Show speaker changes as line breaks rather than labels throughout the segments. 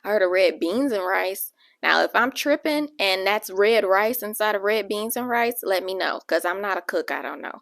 I heard of red beans and rice. Now, if I'm tripping and that's red rice inside of red beans and rice, let me know, because I'm not a cook. I don't know.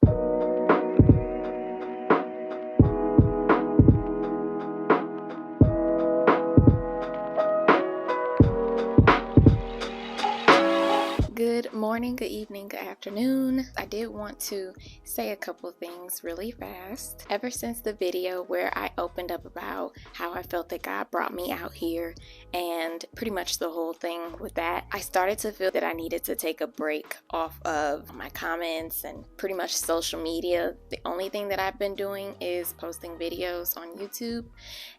Good morning, good evening, good afternoon. I did want to say a couple things really fast. Ever since the video where I opened up about how I felt that God brought me out here and pretty much the whole thing with that, I started to feel that I needed to take a break off of my comments and pretty much social media. The only thing that I've been doing is posting videos on YouTube,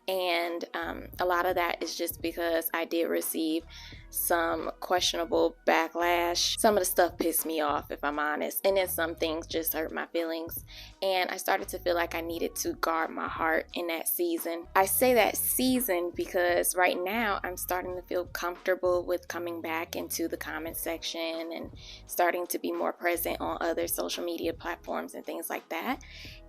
and a lot of that is just because I did receive some questionable backlash. Some of the stuff pissed me off, if I'm honest, and then some things just hurt my feelings, and I started to feel like I needed to guard my heart in that season. I say that season because right now I'm starting to feel comfortable with coming back into the comment section and starting to be more present on other social media platforms and things like that.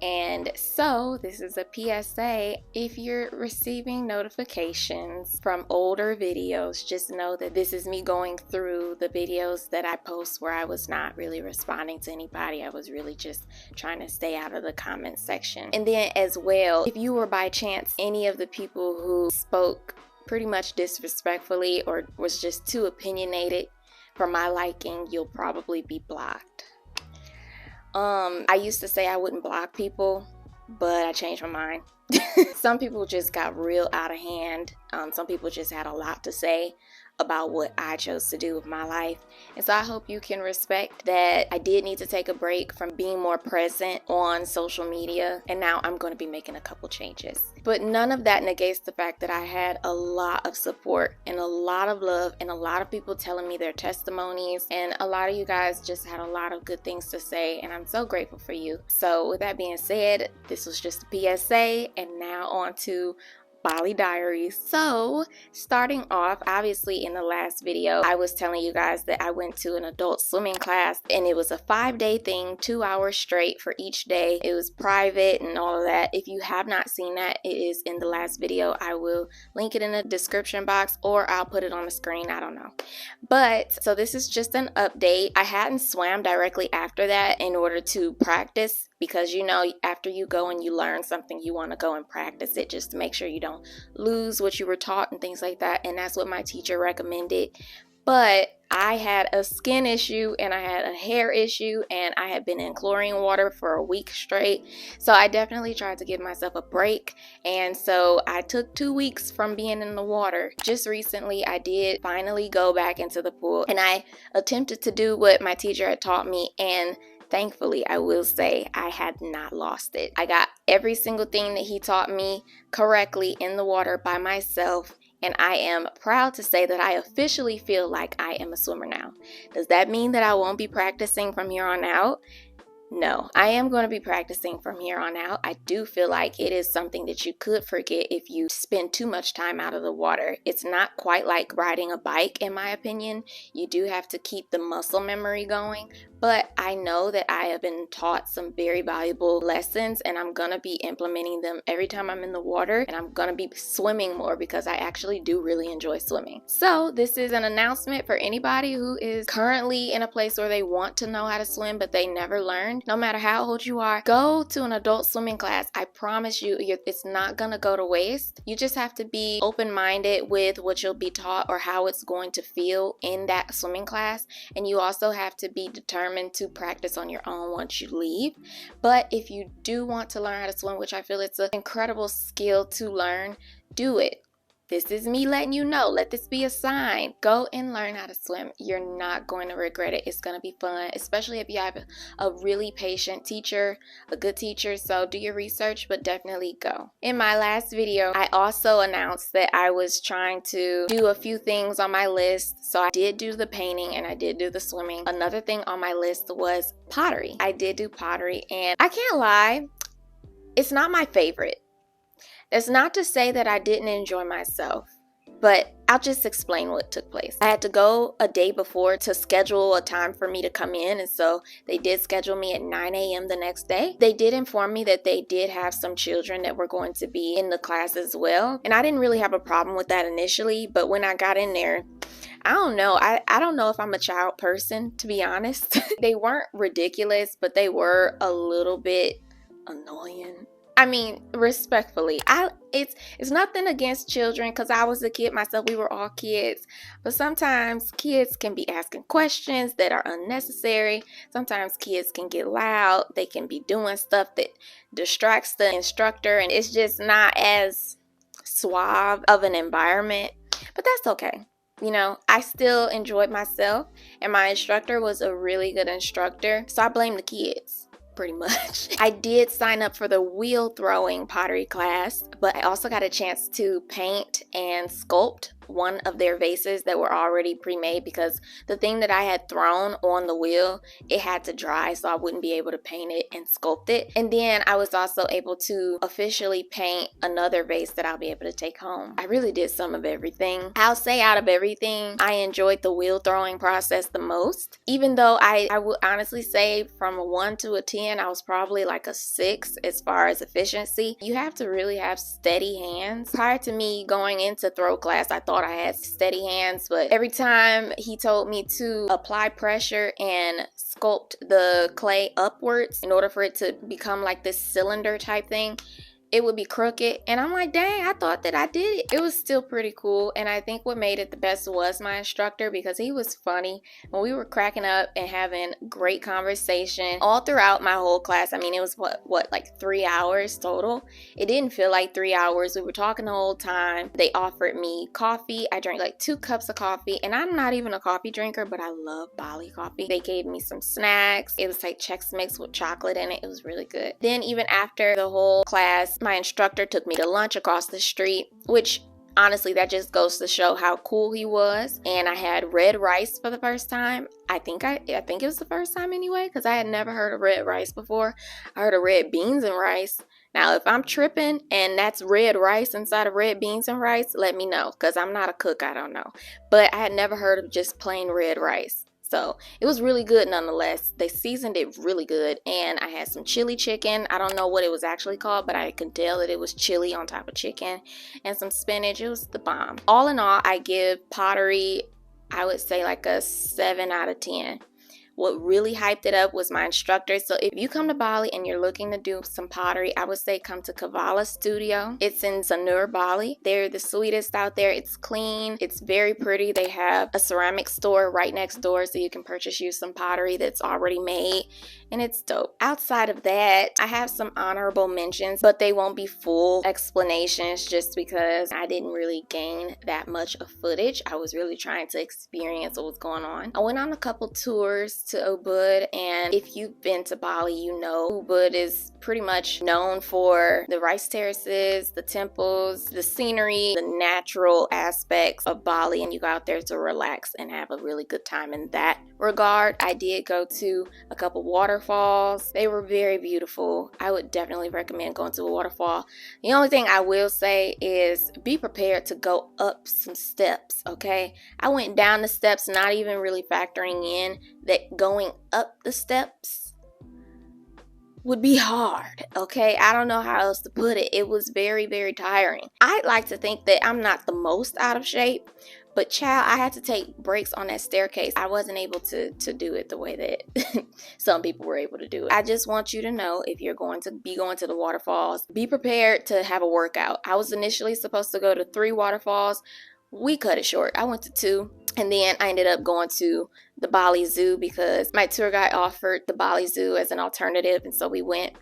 And so this is a PSA. If you're receiving notifications from older videos, just know that this is me going through the videos that I post where I was not really responding to anybody. I was really just trying to stay out of the comment section. And then as well, if you were by chance any of the people who spoke pretty much disrespectfully or was just too opinionated for my liking, you'll probably be blocked. I used to say I wouldn't block people, but I changed my mind. Some people just got real out of hand. Some people just had a lot to say about what I chose to do with my life. And so I hope you can respect that I did need to take a break from being more present on social media, and now I'm going to be making a couple changes. But none of that negates the fact that I had a lot of support and a lot of love and a lot of people telling me their testimonies, and a lot of you guys just had a lot of good things to say, and I'm so grateful for you. So with that being said, this was just a PSA, and now on to Bali Diaries. So starting off, obviously in the last video I was telling you guys that I went to an adult swimming class, and it was a 5-day thing, 2 hours straight for each day. It was private and all of that. If you have not seen that, it is in the last video. I will link it in the description box, or I'll put it on the screen, I don't know. But so this is just an update. I hadn't swam directly after that in order to practice, because you know, after you go and you learn something, you want to go and practice it just to make sure you don't lose what you were taught and things like that. And that's what my teacher recommended. But I had a skin issue and I had a hair issue, and I had been in chlorine water for a week straight. So I definitely tried to give myself a break. And so I took 2 weeks from being in the water. Just recently, I did finally go back into the pool, and I attempted to do what my teacher had taught me, and thankfully, I will say I had not lost it. I got every single thing that he taught me correctly in the water by myself, and I am proud to say that I officially feel like I am a swimmer now. Does that mean that I won't be practicing from here on out? No, I am going to be practicing from here on out. I do feel like it is something that you could forget if you spend too much time out of the water. It's not quite like riding a bike, in my opinion. You do have to keep the muscle memory going, but I know that I have been taught some very valuable lessons, and I'm going to be implementing them every time I'm in the water, and I'm going to be swimming more because I actually do really enjoy swimming. So this is an announcement for anybody who is currently in a place where they want to know how to swim, but they never learned. No matter how old you are, go to an adult swimming class. I promise you, it's not going to go to waste. You just have to be open-minded with what you'll be taught or how it's going to feel in that swimming class. And you also have to be determined to practice on your own once you leave. But if you do want to learn how to swim, which I feel it's an incredible skill to learn, do it. This is me letting you know. Let this be a sign. Go and learn how to swim. You're not going to regret it. It's going to be fun, especially if you have a really patient teacher, a good teacher. So do your research, but definitely go. In my last video, I also announced that I was trying to do a few things on my list. So I did do the painting and I did do the swimming. Another thing on my list was pottery. I did do pottery, and I can't lie, it's not my favorite. That's not to say that I didn't enjoy myself. But I'll just explain what took place. I had to go a day before to schedule a time for me to come in, and so they did schedule me at 9 a.m. the next day. They did inform me that they did have some children that were going to be in the class as well, and I didn't really have a problem with that initially, but when I got in there, I don't know. I don't know if I'm a child person, to be honest. They weren't ridiculous, but they were a little bit annoying. I mean, respectfully, it's nothing against children, because I was a kid myself. We were all kids. But sometimes kids can be asking questions that are unnecessary. Sometimes kids can get loud. They can be doing stuff that distracts the instructor, and it's just not as suave of an environment. But that's okay. You know, I still enjoyed myself, and my instructor was a really good instructor, so I blame the kids, pretty much. I did sign up for the wheel throwing pottery class, but I also got a chance to paint and sculpt one of their vases that were already pre-made, because the thing that I had thrown on the wheel, it had to dry, so I wouldn't be able to paint it and sculpt it. And then I was also able to officially paint another vase that I'll be able to take home. I really did some of everything. I'll say out of everything, I enjoyed the wheel throwing process the most. Even though I would honestly say from a 1 to a 10, I was probably like a 6 as far as efficiency. You have to really have steady hands. Prior to me going into throw class, I thought I had steady hands, but every time he told me to apply pressure and sculpt the clay upwards in order for it to become like this cylinder type thing, it would be crooked, and I'm like, dang, I thought that I did it. It was still pretty cool, and I think what made it the best was my instructor, because he was funny when we were cracking up and having great conversation all throughout my whole class. I mean, it was what like 3 hours total. It didn't feel like 3 hours. We were talking the whole time. They offered me coffee. I drank like 2 cups of coffee, and I'm not even a coffee drinker, but I love Bali coffee. They gave me some snacks. It was like Chex Mix with chocolate in it. It was really good. Then even after the whole class, my instructor took me to lunch across the street, which honestly, that just goes to show how cool he was. And I had red rice for the first time. I think it was the first time anyway, because I had never heard of red rice before. I heard of red beans and rice. Now, if I'm tripping and that's red rice inside of red beans and rice, let me know, because I'm not a cook. I don't know. But I had never heard of just plain red rice. So it was really good nonetheless. They seasoned it really good, and I had some chili chicken. I don't know what it was actually called, but I could tell that it was chili on top of chicken, and some spinach. It was the bomb. All in all, I give Pottery, I would say like a 7 out of 10. What really hyped it up was my instructor. So if you come to Bali and you're looking to do some pottery, I would say come to Kavala Studio. It's in Sanur, Bali. They're the sweetest out there. It's clean. It's very pretty. They have a ceramic store right next door, so you can purchase you some pottery that's already made, and it's dope. Outside of that, I have some honorable mentions, but they won't be full explanations just because I didn't really gain that much of footage. I was really trying to experience what was going on. I went on a couple tours to Ebook, and if you've been to Bali, you know Ebook is pretty much known for the rice terraces, the temples, the scenery, the natural aspects of Bali, and you go out there to relax and have a really good time in that regard. I did go to a couple waterfalls. They were very beautiful. I would definitely recommend going to a waterfall. The only thing I will say is be prepared to go up some steps, okay? I went down the steps, not even really factoring in that going up the steps would be hard, okay? I don't know how else to put it. It was very, very tiring. I'd like to think that I'm not the most out of shape, but child, I had to take breaks on that staircase. I wasn't able to do it the way that some people were able to do it. I just want you to know, if you're going to be going to the waterfalls, be prepared to have a workout. I was initially supposed to go to 3 waterfalls. We cut it short. I went to 2, and then I ended up going to the Bali Zoo because my tour guide offered the Bali Zoo as an alternative, and so we went.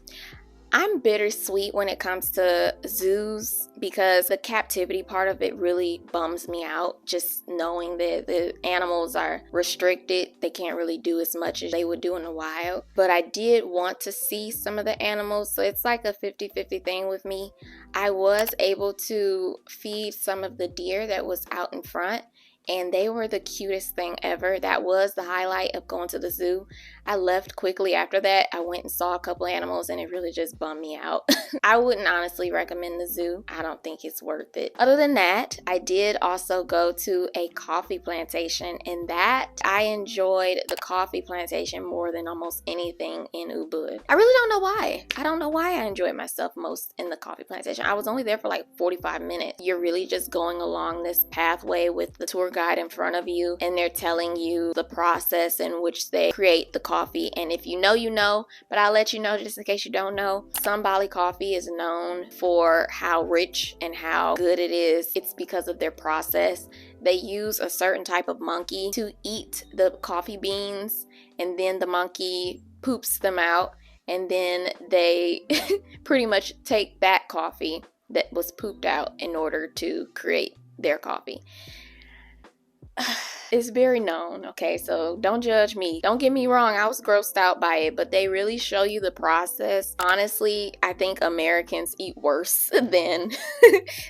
I'm bittersweet when it comes to zoos because the captivity part of it really bums me out. Just knowing that the animals are restricted, they can't really do as much as they would do in the wild. But I did want to see some of the animals, so it's like a 50-50 thing with me. I was able to feed some of the deer that was out in front, and they were the cutest thing ever. That was the highlight of going to the zoo. I left quickly after that. I went and saw a couple animals, and it really just bummed me out. I wouldn't honestly recommend the zoo. I don't think it's worth it. Other than that, I did also go to a coffee plantation, and that I enjoyed the coffee plantation more than almost anything in Ubud. I really don't know why. I don't know why I enjoyed myself most in the coffee plantation. I was only there for like 45 minutes. You're really just going along this pathway with the tour guide in front of you, and they're telling you the process in which they create the coffee. And if you know, you know, but I'll let you know just in case you don't know. Some Bali coffee is known for how rich and how good it is. It's because of their process. They use a certain type of monkey to eat the coffee beans, and then the monkey poops them out, and then they pretty much take that coffee that was pooped out in order to create their coffee. It's very known, okay? So don't judge me. Don't get me wrong, I was grossed out by it, but they really show you the process. Honestly, I think Americans eat worse than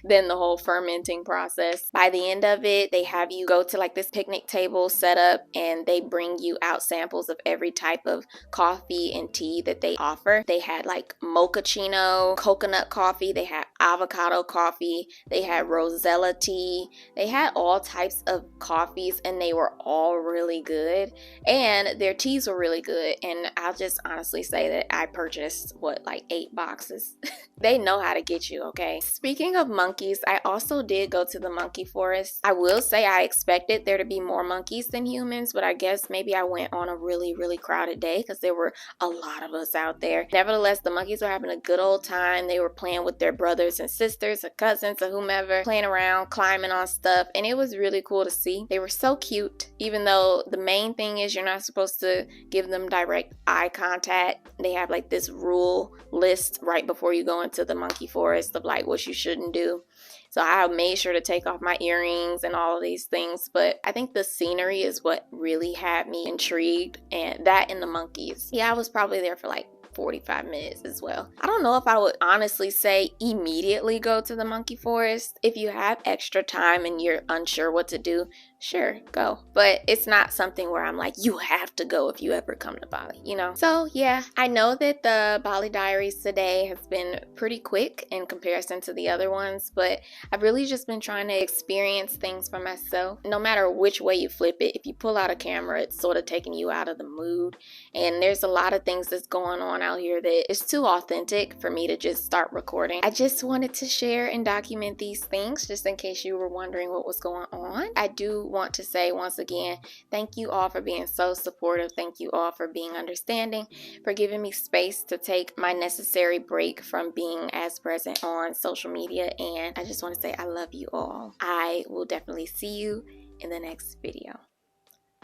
the whole fermenting process. By the end of it, they have you go to like this picnic table set up, and they bring you out samples of every type of coffee and tea that they offer. They had like mochaccino, coconut coffee, they had avocado coffee, they had rosella tea, they had all types of coffees, and they were all really good, and their teas were really good. And I'll just honestly say that I purchased like 8 boxes. They know how to get you, okay? Speaking of monkeys, I also did go to the monkey forest. I will say I expected there to be more monkeys than humans, but I guess maybe I went on a really crowded day because there were a lot of us out there. Nevertheless, the monkeys were having a good old time. They were playing with their brothers and sisters or cousins or whomever, playing around, climbing on stuff, and it was really cool to see. They were so cute, even though the main thing is you're not supposed to give them direct eye contact. They have like this rule list right before you go into the monkey forest of like what you shouldn't do. So I made sure to take off my earrings and all of these things, but I think the scenery is what really had me intrigued, and that and the monkeys. Yeah, I was probably there for like 45 minutes as well. I don't know if I would honestly say immediately go to the monkey forest. If you have extra time and you're unsure what to do, sure, go. But it's not something where I'm like, you have to go if you ever come to Bali, you know? So yeah, I know that the Bali Diaries today has been pretty quick in comparison to the other ones, but I've really just been trying to experience things for myself. No matter which way you flip it, if you pull out a camera, it's sort of taking you out of the mood. And there's a lot of things that's going on out here that is too authentic for me to just start recording. I just wanted to share and document these things just in case you were wondering what was going on. I do want to say once again, thank you all for being so supportive. Thank you all for being understanding, for giving me space to take my necessary break from being as present on social media. And I just want to say I love you all. I will definitely see you in the next video.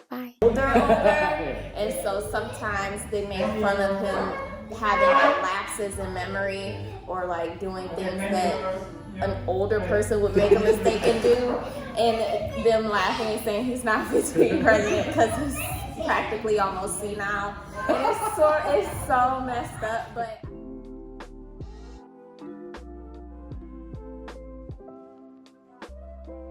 Bye. Older, and so sometimes they make fun of him having like lapses in memory or like doing things that an older person would make a mistake and do, and them laughing and saying he's not fit to be president because he's practically almost senile. And it's so messed up, but